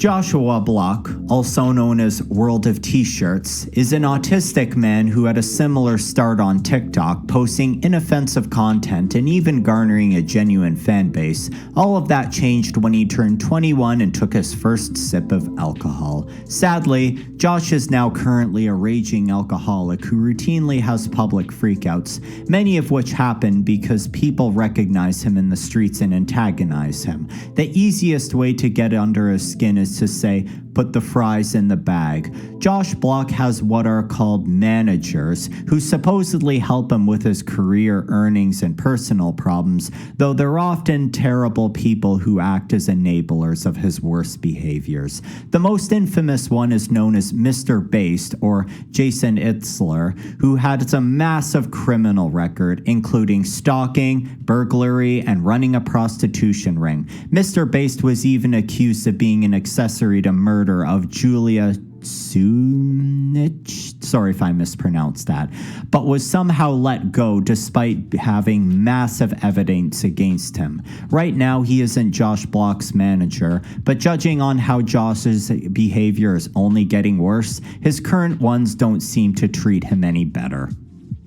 Joshua Block, also known as World of T-Shirts, is an autistic man who had a similar start on TikTok, posting inoffensive content and even garnering a genuine fan base. All of that changed when he turned 21 and took his first sip of alcohol. Sadly, Josh is now currently a raging alcoholic who routinely has public freakouts, many of which happen because people recognize him in the streets and antagonize him. The easiest way to get under his skin is to say, put the fries in the bag. Josh Block has what are called managers, who supposedly help him with his career, earnings, and personal problems, though they're often terrible people who act as enablers of his worst behaviors. The most infamous one is known as Mr. Based, or Jason Itzler, who had a massive criminal record, including stalking, burglary, and running a prostitution ring. Mr. Based was even accused of being an accessory to murder of Julia Sunich, sorry if I mispronounced that, but was somehow let go despite having massive evidence against him. Right now, he isn't Josh Block's manager, but judging on how Josh's behavior is only getting worse, his current ones don't seem to treat him any better.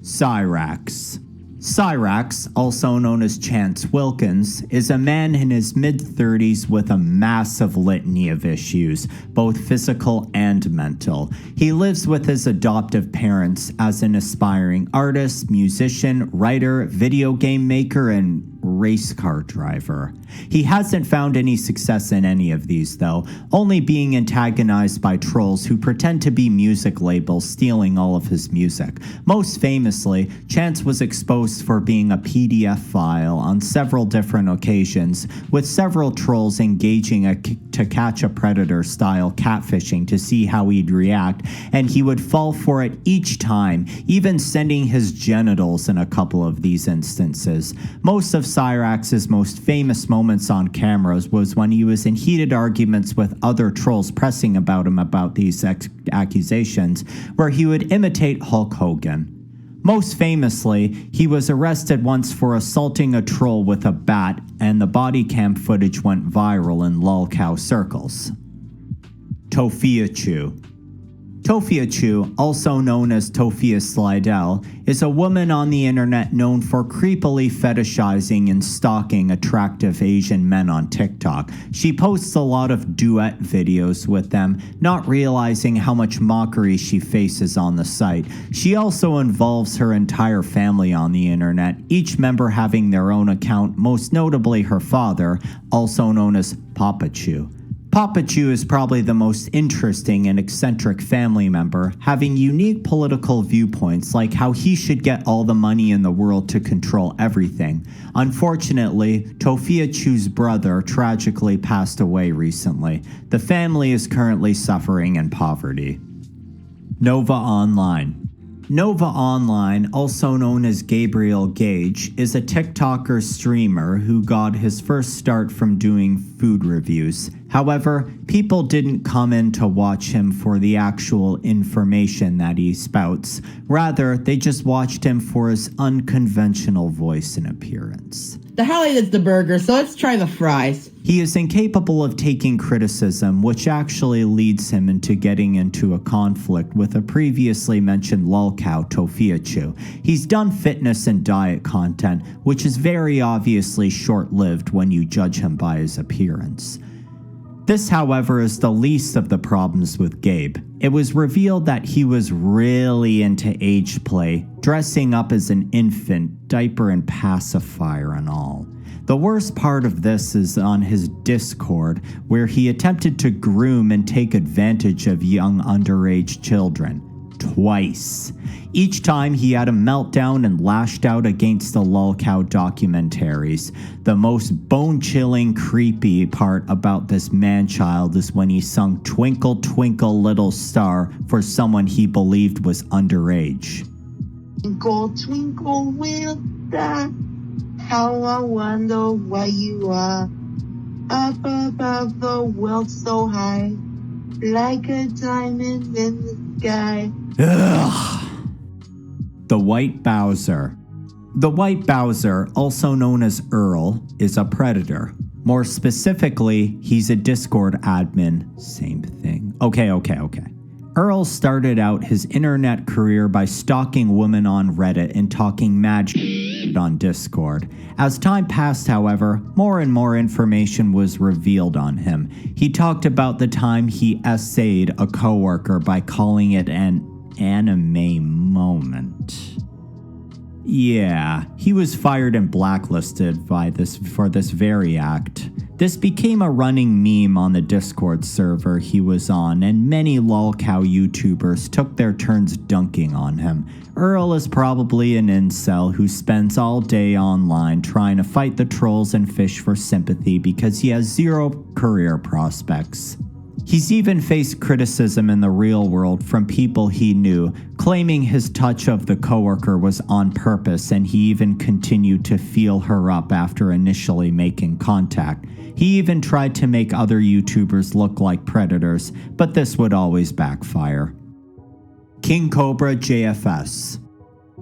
Cyraxx. Cyraxx, also known as Chance Wilkins, is a man in his mid-30s with a massive litany of issues, both physical and mental. He lives with his adoptive parents as an aspiring artist, musician, writer, video game maker, and race car driver. He hasn't found any success in any of these, though, only being antagonized by trolls who pretend to be music labels stealing all of his music. Most famously, Chance was exposed for being a PDF file on several different occasions, with several trolls engaging to catch a predator style catfishing to see how he'd react, and he would fall for it each time, even sending his genitals in a couple of these instances. Most of Cyraxx's most famous moments on cameras was when he was in heated arguments with other trolls pressing about him about these accusations, where he would imitate Hulk Hogan. Most famously, he was arrested once for assaulting a troll with a bat, and the body cam footage went viral in Lolcow circles. Tophiachu. Tophiachu, also known as Tophia Slidell, is a woman on the internet known for creepily fetishizing and stalking attractive Asian men on TikTok. She posts a lot of duet videos with them, not realizing how much mockery she faces on the site. She also involves her entire family on the internet, each member having their own account, most notably her father, also known as Tophiachu. Tophiachu is probably the most interesting and eccentric family member, having unique political viewpoints like how he should get all the money in the world to control everything. Unfortunately, Tophiachu's brother tragically passed away recently. The family is currently suffering in poverty. Nova Online. Nova Online, also known as Gabriel Gage, is a TikToker streamer who got his first start from doing food reviews. However, people didn't come in to watch him for the actual information that he spouts. Rather, they just watched him for his unconventional voice and appearance. The hell is the burger, so let's try the fries. He is incapable of taking criticism, which actually leads him into getting into a conflict with a previously mentioned lolcow, Tophiachu. He's done fitness and diet content, which is very obviously short-lived when you judge him by his appearance. This, however, is the least of the problems with Gabe. It was revealed that he was really into age play, dressing up as an infant, diaper and pacifier and all. The worst part of this is on his Discord, where he attempted to groom and take advantage of young underage children. Twice. Each time he had a meltdown and lashed out against the Lolcow documentaries. The most bone-chilling, creepy part about this man-child is when he sung Twinkle Twinkle Little Star for someone he believed was underage. Twinkle, twinkle, little star, how I wonder where you are. Up above the world so high, like a diamond in the sky. Ugh. The White Bowser. The White Bowser, also known as Earl, is a predator. More specifically, he's a Discord admin. Same thing. Okay. Earl started out his internet career by stalking women on Reddit and talking mad shit on Discord. As time passed, however, more and more information was revealed on him. He talked about the time he essayed a coworker by calling it an anime moment. Yeah, he was fired and blacklisted for this very act. This became a running meme on the Discord server he was on, and many Lolcow YouTubers took their turns dunking on him. Earl is probably an incel who spends all day online trying to fight the trolls and fish for sympathy because he has zero career prospects. He's even faced criticism in the real world from people he knew, claiming his touch of the coworker was on purpose, and he even continued to feel her up after initially making contact. He even tried to make other YouTubers look like predators, but this would always backfire. KingCobraJFS.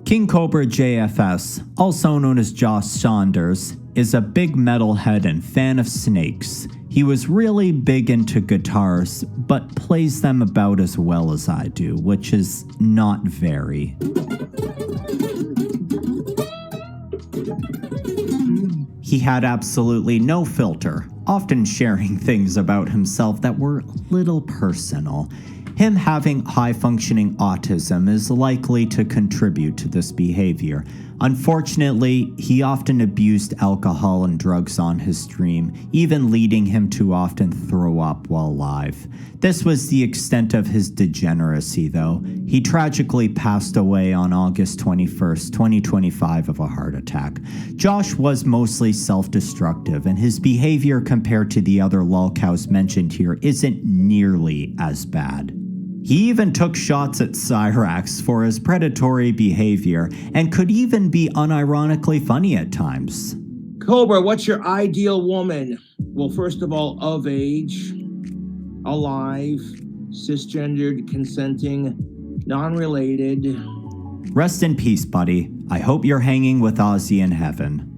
KingCobraJFS, also known as Josh Saunders, is a big metalhead and fan of snakes. He was really big into guitars, but plays them about as well as I do, which is not very. He had absolutely no filter, often sharing things about himself that were a little personal. Him having high-functioning autism is likely to contribute to this behavior. Unfortunately, he often abused alcohol and drugs on his stream, even leading him to often throw up while live. This was the extent of his degeneracy, though. He tragically passed away on August 21st, 2025 of a heart attack. Josh was mostly self-destructive, and his behavior compared to the other Lolcows mentioned here isn't nearly as bad. He even took shots at Cyraxx for his predatory behavior and could even be unironically funny at times. Cobra, what's your ideal woman? Well, first of all, of age, alive, cisgendered, consenting, non-related. Rest in peace, buddy. I hope you're hanging with Ozzy in heaven.